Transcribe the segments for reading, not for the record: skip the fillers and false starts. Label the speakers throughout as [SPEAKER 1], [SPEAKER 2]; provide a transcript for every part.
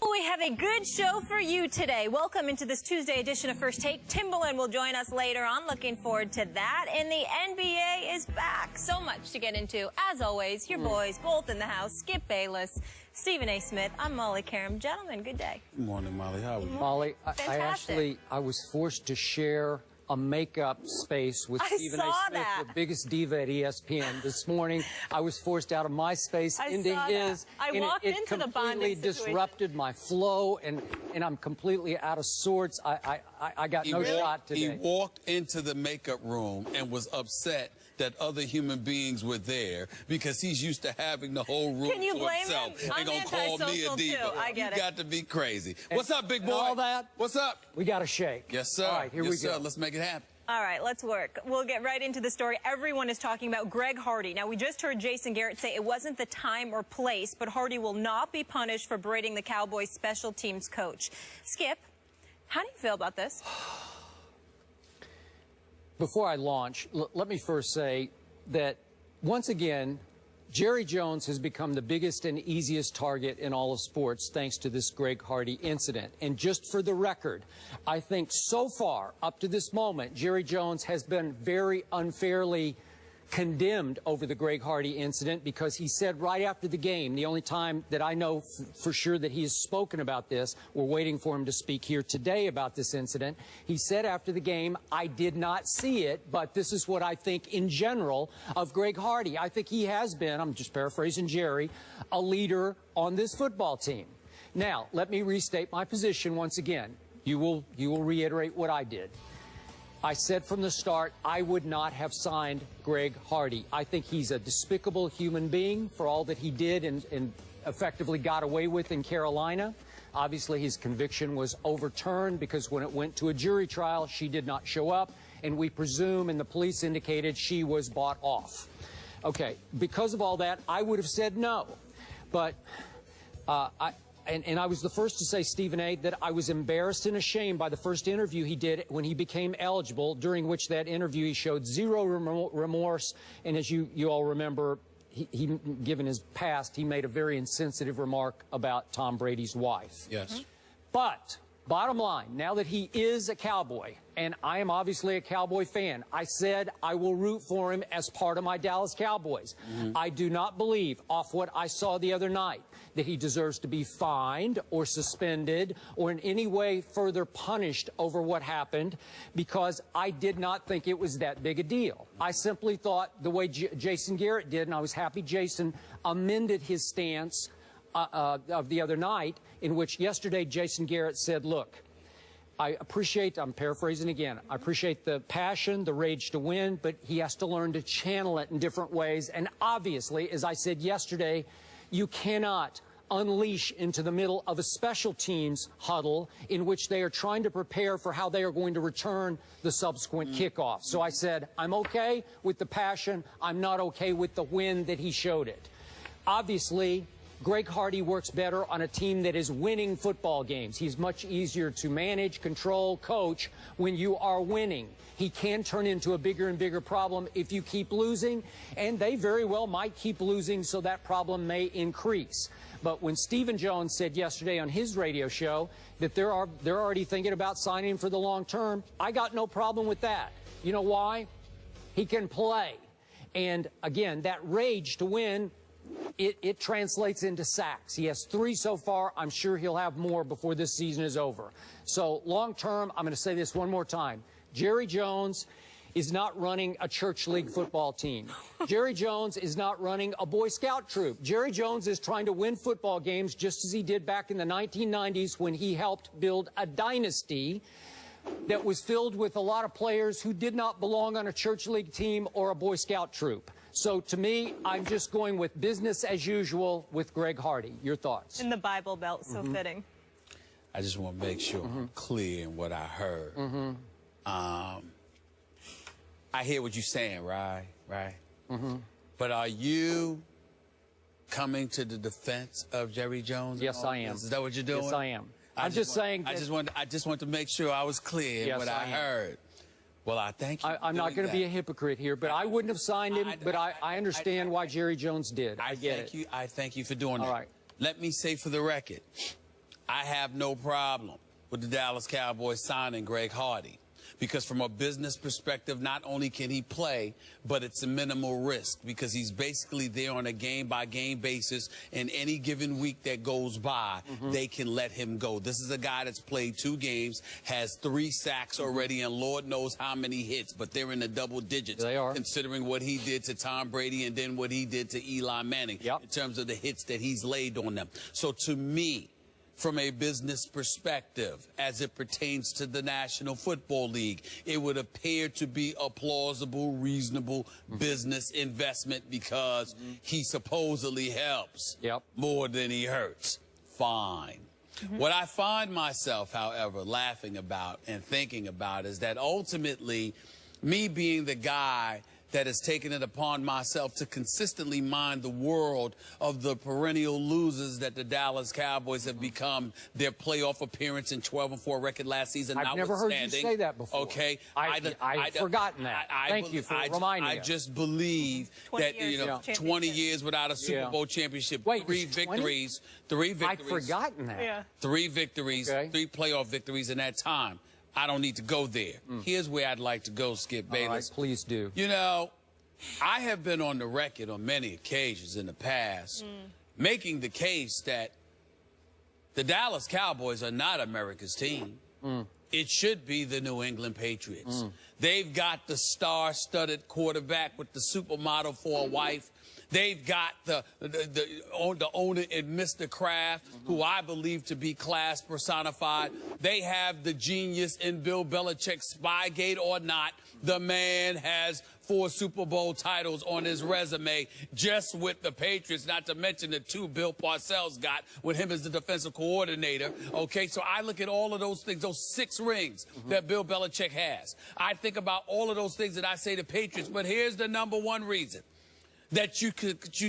[SPEAKER 1] Well, we have a good show for you today. Welcome into this Tuesday edition of First Take. Timbaland will join us later on. Looking forward to that. And the NBA is back. So much to get into. As always, your boys, both in the house, Skip Bayless, Stephen A. Smith. I'm Molly Karam. Gentlemen, good day.
[SPEAKER 2] Good morning, Molly. How are you?
[SPEAKER 3] Molly, I was forced to share a makeup space with Stephen A. Smith, the biggest diva at Espn. This morning, I was forced out of my space into his.
[SPEAKER 1] I walked into the bonding situation.
[SPEAKER 3] It completely disrupted my flow, and I'm completely out of sorts. I got no shot today.
[SPEAKER 2] He walked into the makeup room and was upset that other human beings were there because he's used to having the whole room
[SPEAKER 1] Can you
[SPEAKER 2] to
[SPEAKER 1] blame
[SPEAKER 2] himself.
[SPEAKER 1] him?
[SPEAKER 2] They're going to call me a diva.
[SPEAKER 1] Too. I get
[SPEAKER 2] you got to be crazy. What's up, big boy?
[SPEAKER 3] All that?
[SPEAKER 2] What's up?
[SPEAKER 3] We got to shake.
[SPEAKER 2] Yes, sir.
[SPEAKER 3] All right, here we go.
[SPEAKER 2] Let's make it happen.
[SPEAKER 1] All right, let's work. We'll get right into the story. Everyone is talking about Greg Hardy. Now, we just heard Jason Garrett say it wasn't the time or place, but Hardy will not be punished for berating the Cowboys special teams coach. Skip, how do you feel about this?
[SPEAKER 3] Before I launch, let me first say that, once again, Jerry Jones has become the biggest and easiest target in all of sports thanks to this Greg Hardy incident. And just for the record, I think so far, up to this moment, Jerry Jones has been very unfairly condemned over the Greg Hardy incident because he said right after the game, the only time that I know for sure that he has spoken about this, we're waiting for him to speak here today about this incident, he said after the game, I did not see it, but this is what I think in general of Greg Hardy. I think he has been, I'm just paraphrasing Jerry, a leader on this football team. Now, let me restate my position once again. You will reiterate what I did. I said from the start I would not have signed Greg Hardy. I think he's a despicable human being for all that he did and effectively got away with in Carolina. Obviously, his conviction was overturned because when it went to a jury trial, she did not show up, and we presume, and the police indicated, she was bought off. Okay, because of all that, I would have said no. But And I was the first to say, Stephen A., that I was embarrassed and ashamed by the first interview he did when he became eligible, during which that interview he showed zero remorse. And as you all remember, given his past, he made a very insensitive remark about Tom Brady's wife.
[SPEAKER 2] Yes.
[SPEAKER 3] But bottom line, now that he is a Cowboy, and I am obviously a Cowboy fan, I said I will root for him as part of my Dallas Cowboys. I do not believe, off what I saw the other night, that he deserves to be fined or suspended or in any way further punished over what happened, because I did not think it was that big a deal. I simply thought the way Jason Garrett did, and I was happy Jason amended his stance of the other night, in which yesterday Jason Garrett said, look, I appreciate, I'm paraphrasing again, I appreciate the passion, the rage to win, but he has to learn to channel it in different ways. And obviously, as I said yesterday, you cannot unleash into the middle of a special teams huddle in which they are trying to prepare for how they are going to return the subsequent kickoff. So I said, I'm okay with the passion. I'm not okay with the win that he showed it. Obviously, Greg Hardy works better on a team that is winning football games. He's much easier to manage, control, coach when you are winning. He can turn into a bigger and bigger problem if you keep losing, and they very well might keep losing, so that problem may increase. But when Stephen Jones said yesterday on his radio show that they're already thinking about signing him for the long term, I got no problem with that. You know why? He can play. And again, that rage to win, it translates into sacks. He has 3 so far. I'm sure he'll have more before this season is over. So long term, I'm going to say this one more time. Jerry Jones is not running a church league football team. Jerry Jones is not running a Boy Scout troop. Jerry Jones is trying to win football games just as he did back in the 1990s when he helped build a dynasty that was filled with a lot of players who did not belong on a church league team or a Boy Scout troop. So to me, I'm just going with business as usual with Greg Hardy. Your thoughts?
[SPEAKER 1] In the Bible Belt, so fitting.
[SPEAKER 2] I just want to make sure I'm clear in what I heard. I hear what you're saying, right? But are you coming to the defense of Jerry Jones?
[SPEAKER 3] Yes, I am.
[SPEAKER 2] Is that what you're doing?
[SPEAKER 3] Yes, I am. I'm just saying.
[SPEAKER 2] I just want to make sure I was clear in what I heard. Well, I thank you.
[SPEAKER 3] I'm not going to be a hypocrite here, but I wouldn't have signed him, but I understand why Jerry Jones did. I get it.
[SPEAKER 2] I thank you for doing that.
[SPEAKER 3] All right.
[SPEAKER 2] Let me say for the record, I have no problem with the Dallas Cowboys signing Greg Hardy. Because from a business perspective, not only can he play, but it's a minimal risk because he's basically there on a game-by-game basis, and any given week that goes by, they can let him go. This is a guy that's played 2 games, has 3 sacks already, and Lord knows how many hits, but they're in the double digits.
[SPEAKER 3] They are.
[SPEAKER 2] Considering what he did to Tom Brady and then what he did to Eli Manning in terms of the hits that he's laid on them. So to me, from a business perspective, as it pertains to the National Football League, it would appear to be a plausible, reasonable business investment because he supposedly helps more than he hurts. Fine. What I find myself, however, laughing about and thinking about is that ultimately, me being the guy that has taken it upon myself to consistently mind the world of the perennial losers that the Dallas Cowboys have become, their playoff appearance and 12-4 record last season.
[SPEAKER 3] I've never heard you say that before.
[SPEAKER 2] Okay,
[SPEAKER 3] I've forgotten that. Thank you for reminding me.
[SPEAKER 2] I just believe that 20 years without a Super Bowl championship,
[SPEAKER 3] Wait,
[SPEAKER 2] 3 victories, 3 victories.
[SPEAKER 3] I'd forgotten that.
[SPEAKER 1] Yeah.
[SPEAKER 2] 3 victories, 3 playoff victories in that time. I don't need to go there. Here's where I'd like to go, Skip Bayless.
[SPEAKER 3] All right, please do.
[SPEAKER 2] You know, I have been on the record on many occasions in the past making the case that the Dallas Cowboys are not America's team. It should be the New England Patriots. They've got the star-studded quarterback with the supermodel for a wife. They've got the owner in Mr. Kraft, who I believe to be class personified. They have the genius in Bill Belichick. Spygate or not, the man has 4 Super Bowl titles on his resume just with the Patriots, not to mention the 2 Bill Parcells got with him as the defensive coordinator. Okay, so I look at all of those things, those 6 rings that Bill Belichick has. I think about all of those things that I say to Patriots, but here's the #1 reason that you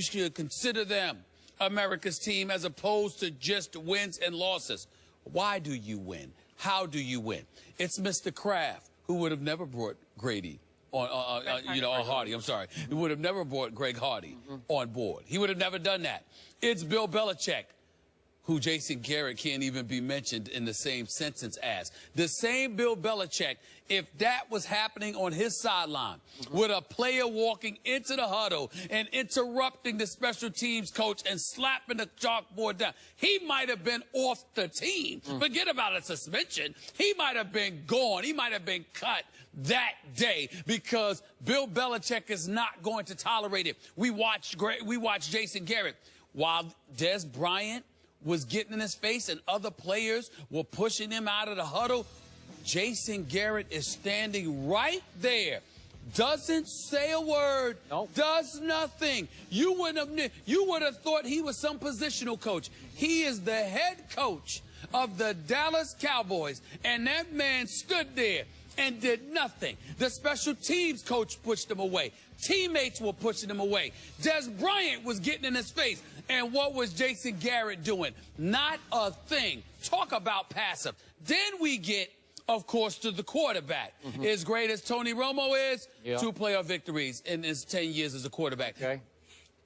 [SPEAKER 2] should consider them America's team as opposed to just wins and losses. Why do you win? How do you win? It's Mr. Kraft, who would have never brought Grady on Hardy. I'm sorry. He would have never brought Greg Hardy on board. He would have never done that. It's Bill Belichick, who Jason Garrett can't even be mentioned in the same sentence as. The same Bill Belichick, if that was happening on his sideline, with a player walking into the huddle and interrupting the special teams coach and slapping the chalkboard down, he might have been off the team. Forget about a suspension. He might have been gone. He might have been cut that day because Bill Belichick is not going to tolerate it. We watched Jason Garrett while Des Bryant was getting in his face and other players were pushing him out of the huddle. Jason Garrett is standing right there, doesn't say a word, does nothing. You would have thought he was some positional coach. He is the head coach of the Dallas Cowboys, and that man stood there and did nothing. The special teams coach pushed him away. Teammates were pushing him away. Des Bryant was getting in his face. And what was Jason Garrett doing? Not a thing. Talk about passive. Then we get, of course, to the quarterback. As great as Tony Romo is, 2 playoff victories in his 10 years as a quarterback.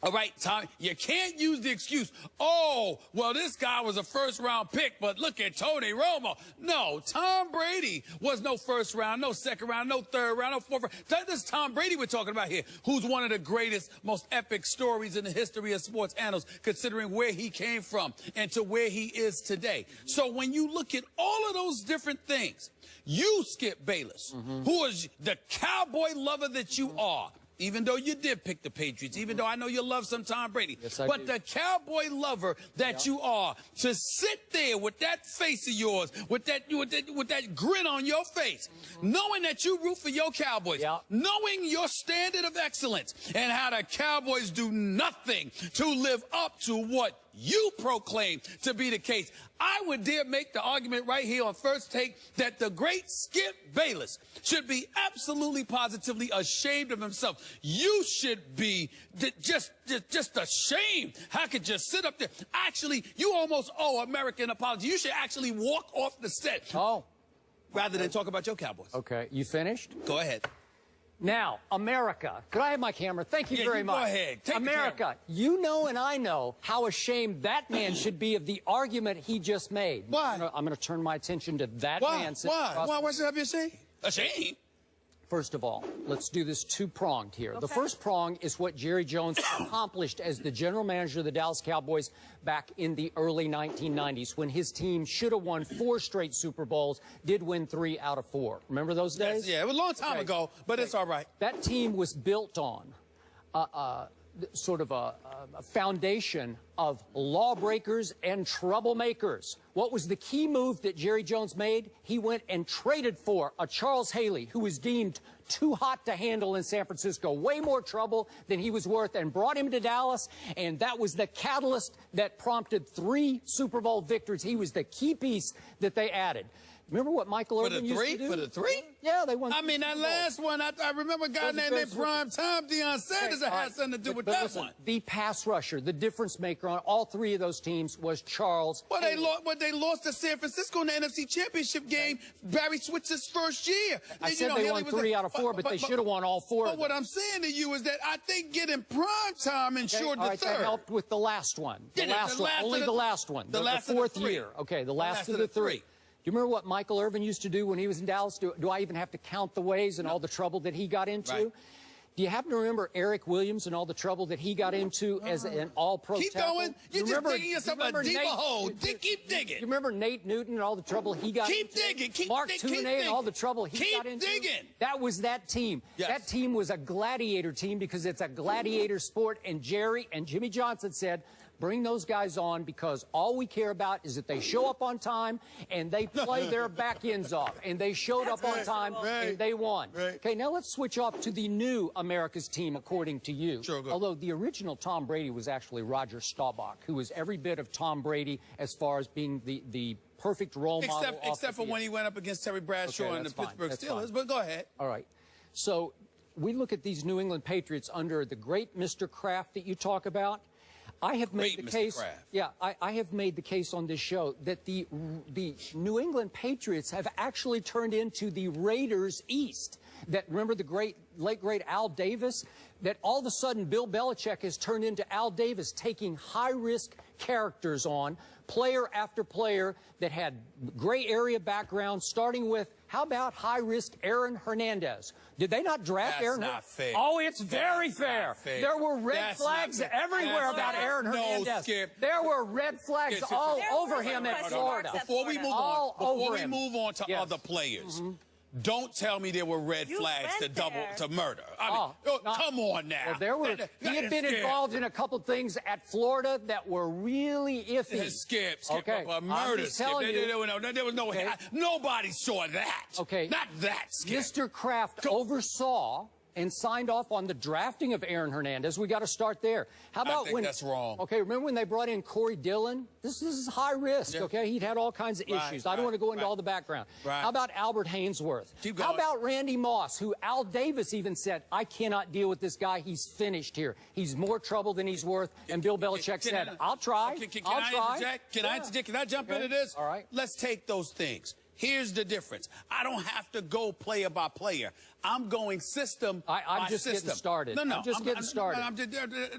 [SPEAKER 2] All right, Tom, you can't use the excuse, oh, well, this guy was a first-round pick, but look at Tony Romo. No, Tom Brady was no first round, no second round, no third round, no fourth round. This is Tom Brady we're talking about here, who's one of the greatest, most epic stories in the history of sports annals, considering where he came from and to where he is today. So when you look at all of those different things, you, Skip Bayless, who is the cowboy lover that you are, even though you did pick the Patriots, even though I know you love some Tom Brady.
[SPEAKER 3] Yes, I
[SPEAKER 2] but
[SPEAKER 3] do.
[SPEAKER 2] the cowboy lover that you are, to sit there with that face of yours, with that grin on your face, knowing that you root for your Cowboys, knowing your standard of excellence, and how the Cowboys do nothing to live up to what you proclaim to be the case. I would dare make the argument right here on First Take that the great Skip Bayless should be absolutely positively ashamed of himself. You should be just ashamed. How could you sit up there? Actually, you almost owe America an apology. You should actually walk off the set.
[SPEAKER 3] Oh.
[SPEAKER 2] Rather than talk about your Cowboys.
[SPEAKER 3] Okay. You finished?
[SPEAKER 2] Go ahead.
[SPEAKER 3] Now, America, could I have my camera? Thank you very much.
[SPEAKER 2] Go ahead. Take
[SPEAKER 3] America, you know and I know how ashamed that man should be of the argument he just made.
[SPEAKER 2] Why?
[SPEAKER 3] I'm going to turn my attention to that man.
[SPEAKER 2] Why should I be ashamed? Ashamed?
[SPEAKER 3] First of all, let's do this two-pronged here. Okay. The first prong is what Jerry Jones accomplished as the general manager of the Dallas Cowboys back in the early 1990s when his team should have won 4 straight Super Bowls, did win 3 out of 4. Remember those days?
[SPEAKER 2] Yeah, it was a long time ago, but it's all right.
[SPEAKER 3] That team was built on sort of a foundation of lawbreakers and troublemakers. What was the key move that Jerry Jones made? He went and traded for a Charles Haley, who was deemed too hot to handle in San Francisco, way more trouble than he was worth, and brought him to Dallas, and that was the catalyst that prompted 3 Super Bowl victories. He was the key piece that they added. Remember what Michael Irvin used to do?
[SPEAKER 2] For the 3?
[SPEAKER 3] Yeah, they won.
[SPEAKER 2] I mean, that last one, I remember a guy named Prime Time, Deion Sanders, that had something to do with that one.
[SPEAKER 3] The pass rusher, the difference maker on all 3 of those teams was Charles.
[SPEAKER 2] Well, they lost to San Francisco in the NFC Championship game. Barry Switzer's first year.
[SPEAKER 3] I said they won 3 out of 4, but they should have won all 4.
[SPEAKER 2] But what I'm saying to you is that I think getting Prime Time ensured the third.
[SPEAKER 3] That helped with the last one. The last one. Only the last one. The 4th year. Okay, the last of the 3. Do you remember what Michael Irvin used to do when he was in Dallas? Do I even have to count the ways and all the trouble that he got into? Right. Do you happen to remember Eric Williams and all the trouble that he got into as an all-pro tackle?
[SPEAKER 2] Keep going. You're just digging yourself a deeper hole. Keep digging.
[SPEAKER 3] You remember Nate Newton and all the trouble he got into?
[SPEAKER 2] Keep digging.
[SPEAKER 3] Mark Tooney and all the trouble he got into?
[SPEAKER 2] Keep digging.
[SPEAKER 3] That was that team. Yes. That team was a gladiator team because it's a gladiator sport, and Jerry and Jimmy Johnson said, bring those guys on because all we care about is that they show up on time and they play their back ends off. And they showed up on time and they won. Right. Okay, now let's switch off to the new America's team, according to you.
[SPEAKER 2] Sure, go.
[SPEAKER 3] Although the original Tom Brady was actually Roger Staubach, who was every bit of Tom Brady as far as being the perfect role model.
[SPEAKER 2] Except for when he went up against Terry Bradshaw and the Pittsburgh Steelers. But go ahead.
[SPEAKER 3] All right. So we look at these New England Patriots under the great Mr. Kraft that you talk about. I have made the case. Yeah, I have made the case on this show that the New England Patriots have actually turned into the Raiders East. That remember the late great Al Davis? That all of a sudden Bill Belichick has turned into Al Davis, taking high-risk characters on, player after player that had gray area background, starting with, how about high-risk Aaron Hernandez? Did they not draft Aaron Hernandez?
[SPEAKER 2] That's not fair.
[SPEAKER 3] Oh, it's very fair. There were red flags everywhere about Aaron Hernandez.
[SPEAKER 2] No, Skip.
[SPEAKER 3] There were red flags all over him at Florida.
[SPEAKER 2] Before we move on to other players, don't tell me there were red flags to murder. I mean, come on now.
[SPEAKER 3] Well, he had been involved in a couple things at Florida that were really iffy.
[SPEAKER 2] Skip.
[SPEAKER 3] Okay.
[SPEAKER 2] Murder.
[SPEAKER 3] There
[SPEAKER 2] was no. Nobody saw that.
[SPEAKER 3] Okay.
[SPEAKER 2] Not that, Skip.
[SPEAKER 3] Mr. Kraft oversaw and signed off on the drafting of Aaron Hernandez. We got to start there. How about
[SPEAKER 2] I think that's wrong.
[SPEAKER 3] Okay, remember when they brought in Corey Dillon? This is high risk, okay? He'd had all kinds of issues. I don't want to go into all the background. How about Albert Hainsworth? How about Randy Moss, who Al Davis even said, I cannot deal with this guy. He's finished here. He's more trouble than he's worth. And Bill Belichick said, I'll try. I'll try.
[SPEAKER 2] Can I jump into this?
[SPEAKER 3] All right.
[SPEAKER 2] Let's take those things. Here's the difference. I don't have to go player by player. I'm going system by system.
[SPEAKER 3] I'm just getting started.
[SPEAKER 2] No,
[SPEAKER 3] I'm just getting started.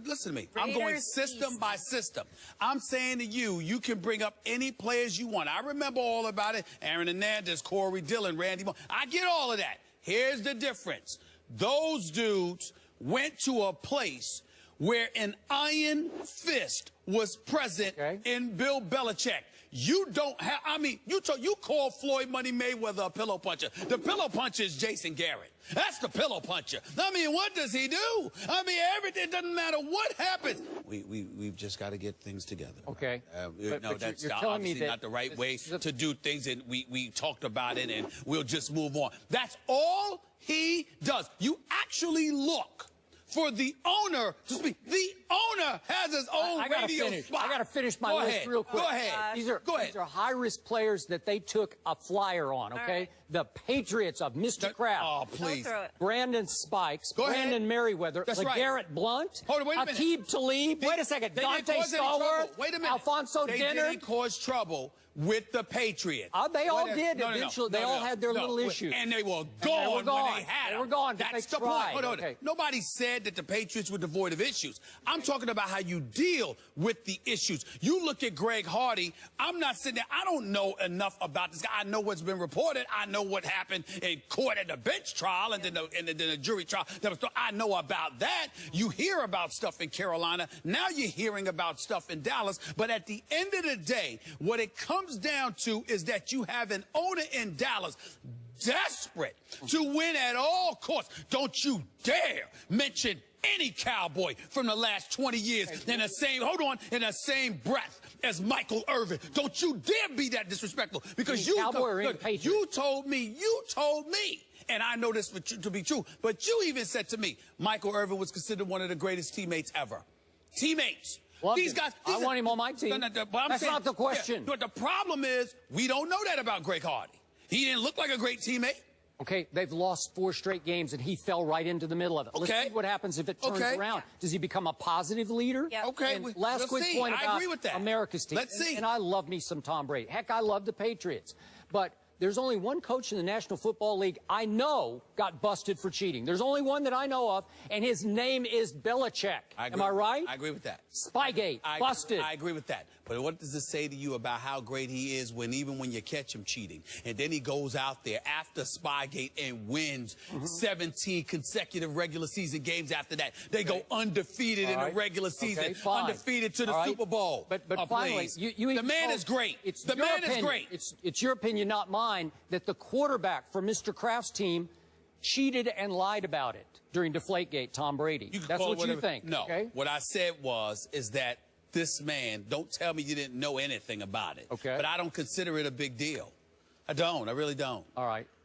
[SPEAKER 2] Listen to me. I'm going system by system. I'm saying to you, you can bring up any players you want. I remember all about it. Aaron Hernandez, Corey Dillon, Randy Moss. I get all of that. Here's the difference. Those dudes went to a place where an iron fist was present in Bill Belichick. You don't have, I mean, you call Floyd Money Mayweather a pillow puncher. The pillow puncher is Jason Garrett. That's the pillow puncher. I mean, what does he do? I mean, everything, doesn't matter what happens. We've just got to get things together.
[SPEAKER 3] Okay.
[SPEAKER 2] No, that's obviously not the right way to do things, and we talked about it, and we'll just move on. That's all he does. You actually look for the owner to speak. The owner has his own radio spot.
[SPEAKER 3] I got to finish my list real quick.
[SPEAKER 2] Go ahead.
[SPEAKER 3] These are high-risk players that they took a flyer on, okay? Right. The Patriots of Mr. Kraft.
[SPEAKER 2] Oh, please.
[SPEAKER 3] Brandon Spikes, Brandon Merriweather, LeGarrette Blount, Aqib Talib, wait a second, Dante Stallworth,
[SPEAKER 2] wait a minute.
[SPEAKER 3] Alfonso Dennard.
[SPEAKER 2] They didn't cause trouble with the Patriots.
[SPEAKER 3] They all did eventually. They all had their little issues.
[SPEAKER 2] And they were gone when they had them.
[SPEAKER 3] They were gone.
[SPEAKER 2] That's
[SPEAKER 3] the
[SPEAKER 2] point. Hold on. Okay. Nobody said that the Patriots were devoid of issues. I'm talking about how you deal with the issues. You look at Greg Hardy. I'm not sitting there. I don't know enough about this guy. I know what's been reported. I know what happened in court at the bench trial and then the jury trial. I know about that. You hear about stuff in Carolina. Now you're hearing about stuff in Dallas. But at the end of the day, what it comes down to is that you have an owner in Dallas desperate to win at all costs. Don't you dare mention any Cowboy from the last 20 years in the same breath as Michael Irvin. Don't you dare be that disrespectful, because you told me, and I know this to be true, but you even said to me, Michael Irvin was considered one of the greatest teammates ever. Teammates. These guys.
[SPEAKER 3] I want him on my team. That's not the question.
[SPEAKER 2] But the problem is, we don't know that about Greg Hardy. He didn't look like a great teammate.
[SPEAKER 3] Okay, they've lost 4 straight games, and he fell right into the middle of it.
[SPEAKER 2] Okay.
[SPEAKER 3] Let's see what happens if it turns around. Does he become a positive leader?
[SPEAKER 1] Yep.
[SPEAKER 2] Okay.
[SPEAKER 3] And last quick point about
[SPEAKER 2] I agree with that.
[SPEAKER 3] America's team.
[SPEAKER 2] Let's see.
[SPEAKER 3] And I love me some Tom Brady. Heck, I love the Patriots. But there's only one coach in the National Football League I know got busted for cheating. There's only one that I know of, and his name is Belichick. Am I right?
[SPEAKER 2] I agree with that.
[SPEAKER 3] Spygate, busted.
[SPEAKER 2] I agree with that. But what does this say to you about how great he is even when you catch him cheating? And then he goes out there after Spygate and wins 17 consecutive regular season games after that. They go undefeated in the regular season, undefeated to the Super Bowl.
[SPEAKER 3] But finally,
[SPEAKER 2] the man is great.
[SPEAKER 3] The man is great. It's your opinion, not mine, that the quarterback for Mr. Kraft's team cheated and lied about it during Deflategate, Tom Brady. That's what you think.
[SPEAKER 2] No.
[SPEAKER 3] Okay?
[SPEAKER 2] What I said is that this man, don't tell me you didn't know anything about it.
[SPEAKER 3] Okay.
[SPEAKER 2] But I don't consider it a big deal. I don't. I really don't.
[SPEAKER 3] All right.